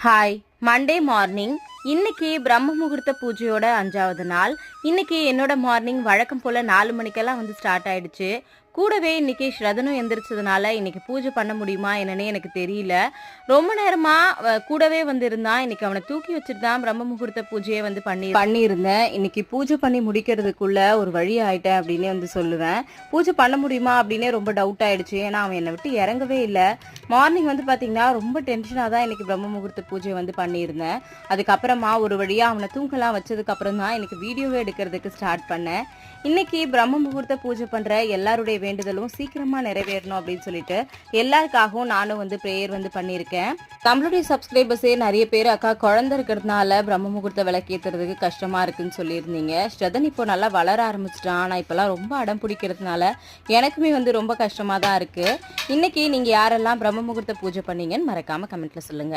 Hi, Monday morning. இன்னைக்கு பிரம்ம முகூர்த்த பூஜையோட 5வது நாள். இன்னைக்கு என்னோட மார்னிங் வழக்கம் போல 4 மணிக்கெல்லாம் ஸ்டார்ட் ஆயிடுச்சு. கூடவே இன்னைக்கு ஸ்ரதனும் எந்திரிச்சதுனால இன்னைக்கு பூஜை பண்ண முடியுமா என்னன்னே எனக்கு தெரியல. ரொம்ப நேரமா கூடவே இருந்தான். இன்னைக்கு அவனை தூக்கி வச்சுட்டு தான் பிரம்ம முகூர்த்த பூஜையை பண்ணியிருந்தேன். இன்னைக்கு பூஜை பண்ணி முடிக்கிறதுக்குள்ள ஒரு வழி ஆயிட்டேன் அப்படின்னே சொல்லுவேன். பூஜை பண்ண முடியுமா அப்படின்னே ரொம்ப டவுட் ஆயிடுச்சு. ஏன்னா அவன் என்னை விட்டு இறங்கவே இல்லை. மார்னிங் பார்த்தீங்கன்னா ரொம்ப டென்ஷனாக தான் இன்னைக்கு பிரம்ம முகூர்த்த பூஜை பண்ணியிருந்தேன். அதுக்கப்புறமா ஒரு வழியாக அவனை தூங்கலாம் வச்சதுக்கு அப்புறம் தான் எனக்கு வீடியோவே எடுக்கிறதுக்கு ஸ்டார்ட் பண்ணேன். இன்னைக்கு பிரம்ம முகூர்த்த பூஜை பண்ற எல்லாருடைய வேண்டுதலும் சீக்கிரமா நிறைவேறணும் அப்படின்னு சொல்லிட்டு எல்லாருக்காகவும் நானும் பிரேயர் பண்ணியிருக்கேன். நம்மளுடைய சப்ஸ்கிரைபர்ஸே நிறைய பேர் அக்கா குழந்தை இருக்கிறதுனால பிரம்ம முகூர்த்த விளக்கேற்றுறதுக்கு கஷ்டமா இருக்குன்னு சொல்லியிருந்தீங்க. ஸ்ரதன் இப்போ நல்லா வளர ஆரம்பிச்சிட்டான். ஆனால் இப்பெல்லாம் ரொம்ப அடம் பிடிக்கிறதுனால எனக்குமே ரொம்ப கஷ்டமா தான் இருக்கு. இன்னைக்கு நீங்க யாரெல்லாம் பிரம்ம முகூர்த்த பூஜை பண்ணீங்கன்னு மறக்காம கமெண்ட்ல சொல்லுங்க.